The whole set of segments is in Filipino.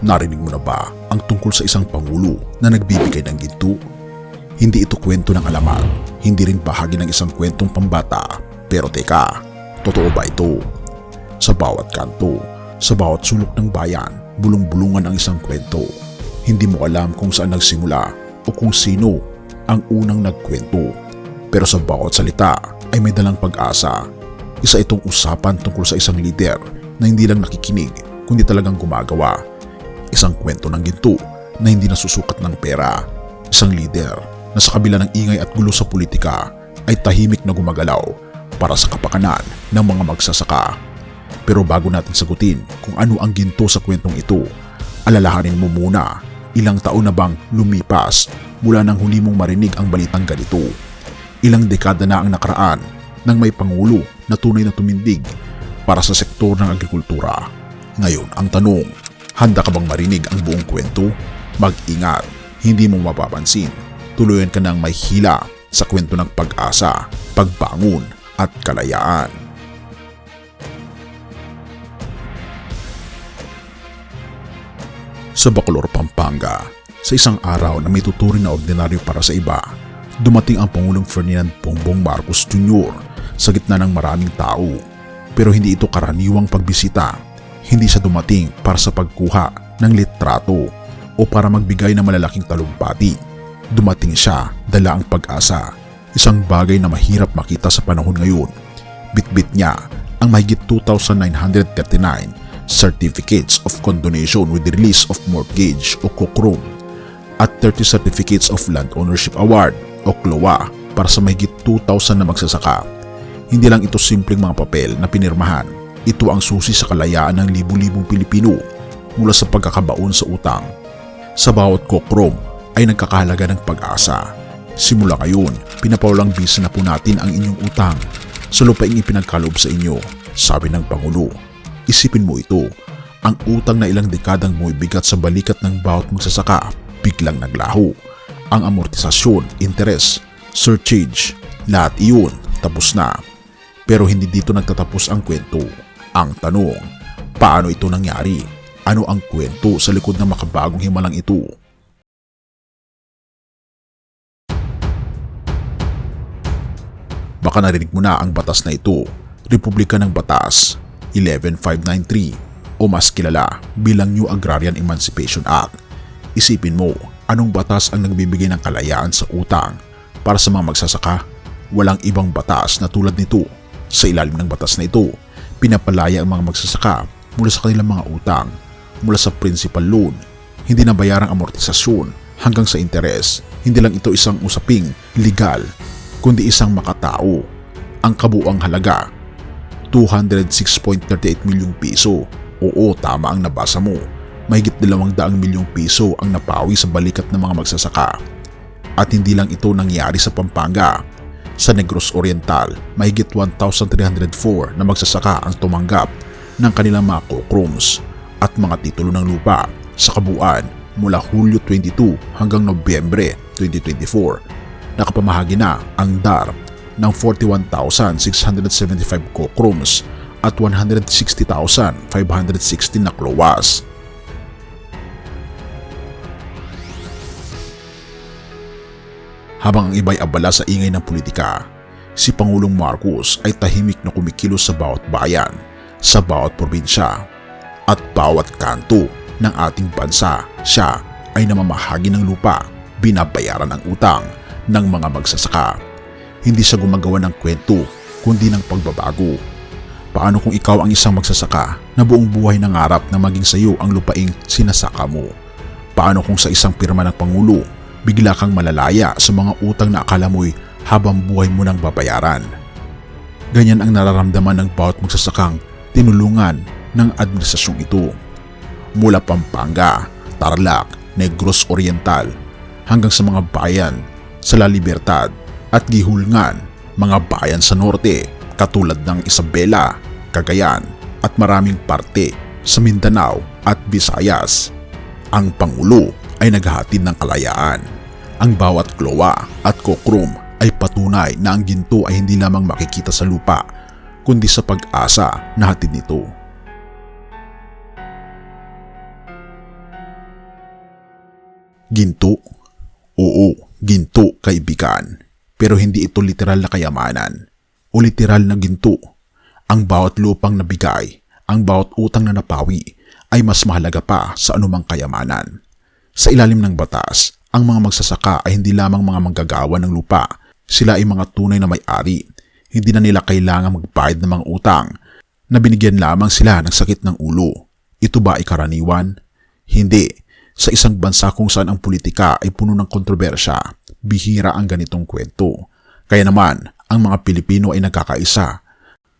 Narinig mo na ba ang tungkol sa isang pangulo na nagbibigay ng ginto? Hindi ito kwento ng alamat, hindi rin bahagi ng isang kwentong pambata. Pero teka, totoo ba ito? Sa bawat kanto, sa bawat sulok ng bayan, bulong-bulungan ang isang kwento. Hindi mo alam kung saan nagsimula o kung sino ang unang nagkwento. Pero sa bawat salita ay may dalang pag-asa. Isa itong usapan tungkol sa isang lider na hindi lang nakikinig kundi talagang gumagawa. Isang kwento ng ginto na hindi nasusukat ng pera. Isang lider na sa kabila ng ingay at gulo sa politika ay tahimik na gumagalaw para sa kapakanan ng mga magsasaka. Pero bago natin sagutin kung ano ang ginto sa kwentong ito, alalahanin mo muna ilang taon na bang lumipas mula nang huli mong marinig ang balitang ganito. Ilang dekada na ang nakaraan nang may pangulo na tunay na tumindig para sa sektor ng agrikultura. Ngayon ang tanong, handa ka bang marinig ang buong kwento? Mag-ingat, hindi mo mapapansin. Tuluyan ka ng may hila sa kwento ng pag-asa, pagbangon at kalayaan. Sa Bacolor, Pampanga, sa isang araw na may tuturing na ordinaryo para sa iba, dumating ang Pangulong Ferdinand Bongbong Marcos Jr. sa gitna ng maraming tao. Pero hindi ito karaniwang pagbisita. Hindi siya dumating para sa pagkuha ng litrato o para magbigay ng malalaking talumpati. Dumating siya dala ang pag-asa, isang bagay na mahirap makita sa panahon ngayon. Bitbit niya ang mahigit 2,939 Certificates of Condonation with the Release of Mortgage o COCROM at 30 Certificates of Land Ownership Award o CLOA para sa mahigit 2,000 na magsasaka. Hindi lang ito simpleng mga papel na pinirmahan. Ito ang susi sa kalayaan ng libu-libong Pilipino mula sa pagkakabaon sa utang. Sa bawat COCROM ay nagkakahalaga ng pag-asa. Simula ngayon, pinapawalang bisa na po natin ang inyong utang sa lupaing ipinagkaloob sa inyo, sabi ng Pangulo. Isipin mo ito, ang utang na ilang dekadang bumibigat sa balikat ng bawat magsasaka, biglang naglaho. Ang amortisasyon, interes, surcharge, lahat iyon tapos na. Pero hindi dito nagtatapos ang kwento. Ang tanong, paano ito nangyari? Ano ang kwento sa likod ng makabagong himalang ito? Baka narinig mo na ang batas na ito, Republika ng Batas 11593 o mas kilala bilang New Agrarian Emancipation Act. Isipin mo, anong batas ang nagbibigay ng kalayaan sa utang para sa mga magsasaka? Walang ibang batas na tulad nito. Sa ilalim ng batas na ito, pinapalaya ang mga magsasaka mula sa kanilang mga utang, mula sa principal loan, hindi na bayarang amortisasyon hanggang sa interes. Hindi lang ito isang usaping legal, kundi isang makatao. Ang kabuuang halaga, 206.38 milyong piso. Oo, tama ang nabasa mo. Mahigit 200 milyong piso ang napawi sa balikat ng mga magsasaka. At hindi lang ito nangyari sa Pampanga. Sa Negros Oriental, mahigit 1,304 na magsasaka ang tumanggap ng kanilang mga COCROMs at mga titulo ng lupa sa kabuuan mula Hulyo 22 hanggang Nobyembre 2024. Nakapamahagi na ang DARP ng 41,675 COCROMs at 160,516 na CLOAs. Habang ang iba'y abala sa ingay ng politika, si Pangulong Marcos ay tahimik na kumikilos sa bawat bayan, sa bawat probinsya, at bawat kanto ng ating bansa. Siya ay namamahagi ng lupa, binabayaran ang utang ng mga magsasaka. Hindi siya gumagawa ng kwento, kundi ng pagbabago. Paano kung ikaw ang isang magsasaka na buong buhay nangarap na maging sa iyo ang lupaing sinasaka mo? Paano kung sa isang pirma ng Pangulo, bigla kang malalaya sa mga utang na akala mo'y habang buhay mo nang babayaran? Ganyan ang nararamdaman ng bawat magsasakang tinulungan ng administrasyong ito. Mula Pampanga, Tarlac, Negros Oriental, hanggang sa mga bayan sa La Libertad at Gihulngan, mga bayan sa norte katulad ng Isabela, Cagayan at maraming parte sa Mindanao at Visayas. Ang Pangulo ay naghahatid ng kalayaan. Ang bawat CLOA at COCROM ay patunay na ang ginto ay hindi lamang makikita sa lupa, kundi sa pag-asa na hatid nito. Ginto? Oo, ginto kaibigan. Pero hindi ito literal na kayamanan o literal na ginto. Ang bawat lupang nabigay, ang bawat utang na napawi ay mas mahalaga pa sa anumang kayamanan. Sa ilalim ng batas, ang mga magsasaka ay hindi lamang mga manggagawa ng lupa. Sila ay mga tunay na may-ari. Hindi na nila kailangang magbayad ng mga utang na binigyan lamang sila ng sakit ng ulo. Ito ba ay karaniwan? Hindi. Sa isang bansa kung saan ang politika ay puno ng kontrobersya, bihira ang ganitong kwento. Kaya naman, ang mga Pilipino ay nagkakaisa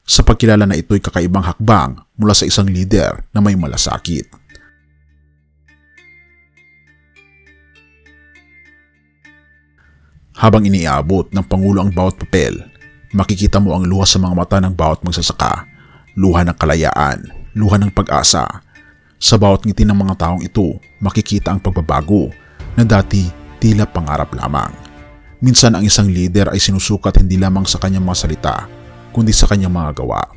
sa pagkilala na ito'y kakaibang hakbang mula sa isang lider na may malasakit. Habang iniabot ng Pangulo ang bawat papel, makikita mo ang luha sa mga mata ng bawat magsasaka, luha ng kalayaan, luha ng pag-asa. Sa bawat ngiti ng mga taong ito, makikita ang pagbabago na dati tila pangarap lamang. Minsan ang isang leader ay sinusukat hindi lamang sa kanyang mga salita, kundi sa kanyang mga gawa.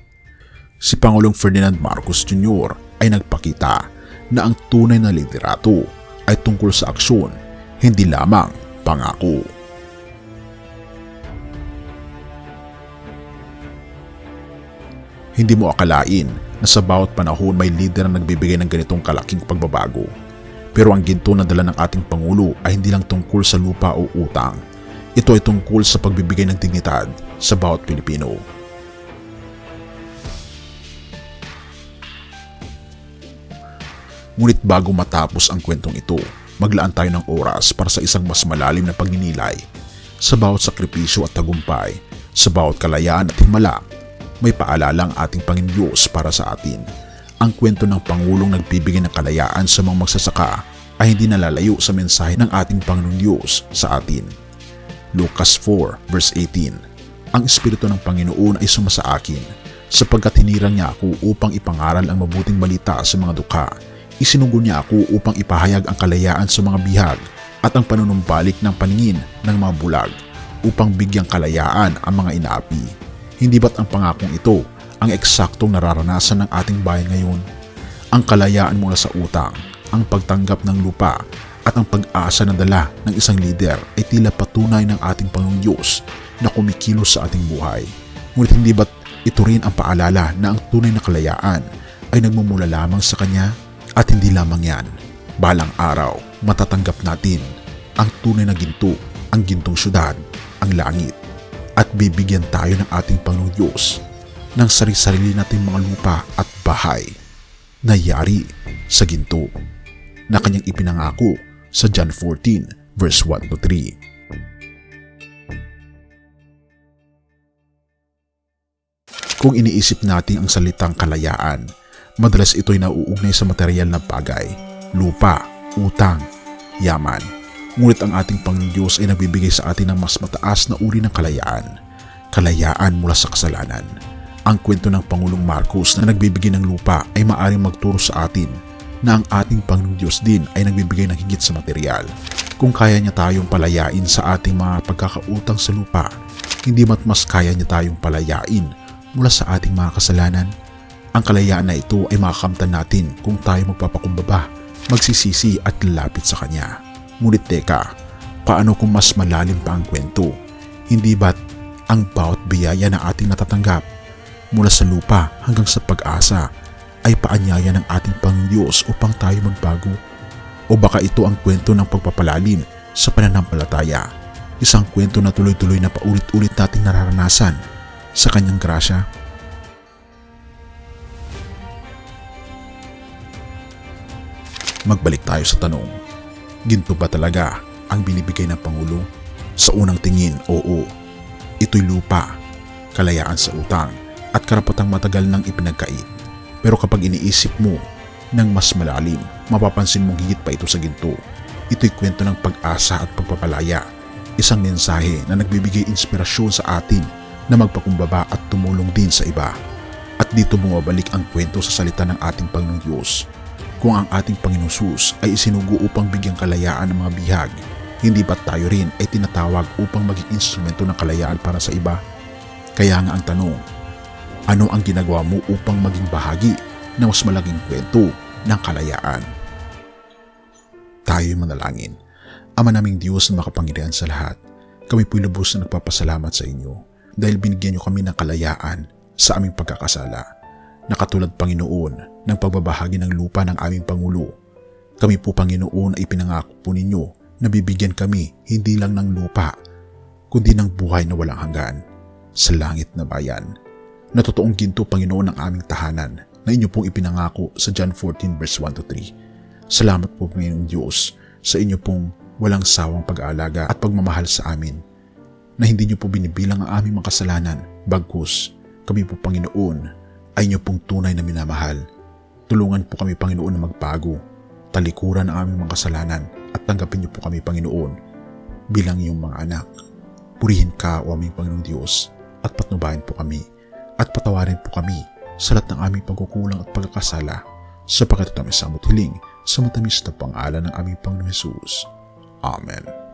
Si Pangulong Ferdinand Marcos Jr. ay nagpakita na ang tunay na liderato ay tungkol sa aksyon, hindi lamang pangako. Hindi mo akalain na sa bawat panahon may leader na nagbibigay ng ganitong kalaking pagbabago. Pero ang ginto na dala ng ating Pangulo ay hindi lang tungkol sa lupa o utang. Ito ay tungkol sa pagbibigay ng dignidad sa bawat Pilipino. Ngunit bago matapos ang kwentong ito, maglaan tayo ng oras para sa isang mas malalim na pagninilay. Sa bawat sakripisyo at tagumpay, sa bawat kalayaan at himala, may paalala ang ating Panginoon Diyos para sa atin. Ang kwento ng Pangulong nagbibigay ng kalayaan sa mga magsasaka ay hindi nalalayo sa mensahe ng ating Panginoon Diyos sa atin. Lucas 4 verse 18. Ang Espiritu ng Panginoon ay sumasa akin, sapagkat hinirang niya ako upang ipangaral ang mabuting balita sa mga dukha. Isinugo niya ako upang ipahayag ang kalayaan sa mga bihag at ang panunumbalik ng paningin ng mga bulag, upang bigyang kalayaan ang mga inaapi. Hindi ba't ang pangakong ito ang eksaktong nararanasan ng ating bayan ngayon? Ang kalayaan mula sa utang, ang pagtanggap ng lupa at ang pag-asa na dala ng isang lider ay tila patunay ng ating Panginoong Diyos na kumikilos sa ating buhay. Ngunit hindi ba't ito rin ang paalala na ang tunay na kalayaan ay nagmumula lamang sa Kanya? At hindi lamang yan, balang araw matatanggap natin ang tunay na ginto, ang gintong syudad, ang langit. At bibigyan tayo ng ating Panginoong Diyos ng sarili-sarili nating mga lupa at bahay na yari sa ginto na Kanyang ipinangako sa John 14 verse 1 to 3. Kung iniisip natin ang salitang kalayaan, madalas ito'y nauugnay sa material na bagay, lupa, utang, yaman. Ngunit ang ating Panginoon Diyos ay nagbibigay sa atin ng mas mataas na uri ng kalayaan. Kalayaan mula sa kasalanan. Ang kwento ng Pangulong Marcos na nagbibigay ng lupa ay maaaring magturo sa atin na ang ating Panginoon Diyos din ay nagbibigay ng higit sa material. Kung kaya niya tayong palayain sa ating mga pagkakautang sa lupa, hindi mas kaya niya tayong palayain mula sa ating mga kasalanan. Ang kalayaan na ito ay makakamtan natin kung tayo magpapakumbaba, magsisisi at lalapit sa Kanya. Ngunit teka, paano kung mas malalim pa ang kwento? Hindi ba't ang bawat biyaya na ating natatanggap mula sa lupa hanggang sa pag-asa ay paanyaya ng ating Panginoon Diyos upang tayo magbago? O baka ito ang kwento ng pagpapalalim sa pananampalataya, isang kwento na tuloy-tuloy na paulit-ulit nating nararanasan sa Kanyang grasya? Magbalik tayo sa tanong, ginto ba talaga ang binibigay ng Pangulo? Sa unang tingin, oo. Ito'y lupa, kalayaan sa utang, at karapatang matagal nang ipinagkait. Pero kapag iniisip mo ng mas malalim, mapapansin mong higit pa ito sa ginto. Ito'y kwento ng pag-asa at pagpapalaya. Isang mensahe na nagbibigay inspirasyon sa atin na magpakumbaba at tumulong din sa iba. At dito bumabalik ang kwento sa salita ng ating Panginoong Diyos. Kung ang ating Panginoong Sus ay isinugo upang bigyang kalayaan ng mga bihag, hindi ba't tayo rin ay tinatawag upang maging instrumento ng kalayaan para sa iba? Kaya nga ang tanong, ano ang ginagawa mo upang maging bahagi ng mas malaking kwento ng kalayaan? Tayo'y manalangin. Ama naming Diyos na makapangyarihan sa lahat, kami po'y lubos na nagpapasalamat sa inyo dahil binigyan niyo kami ng kalayaan sa aming pagkakasala. Nakatulad, Panginoon, ng pagbabahagi ng lupa ng aming Pangulo. Kami po, Panginoon, ay pinangako po ninyo na bibigyan kami hindi lang ng lupa, kundi ng buhay na walang hanggan sa langit na bayan. Na totoong ginto, Panginoon, ng aming tahanan na inyo pong ipinangako sa John 14 verse 1-3. Salamat po, Panginoong Diyos, sa inyo pong walang sawang pag-aalaga at pagmamahal sa amin, na hindi niyo po binibilang ang aming mga kasalanan, bagkus kami po, Panginoon, ay inyo pong tunay na minamahal. Tulungan po kami, Panginoon, na magbago, talikuran ang aming mga kasalanan at tanggapin niyo po kami, Panginoon, bilang iyong mga anak. Purihin ka, o aming Panginoong Diyos, at patnubayan po kami at patawarin po kami sa lahat ng aming pagkukulang at pagkakasala, sapagkat ito aming samot hiling sa matamis na pangalan ng aming Panginoong Hesus. Amen.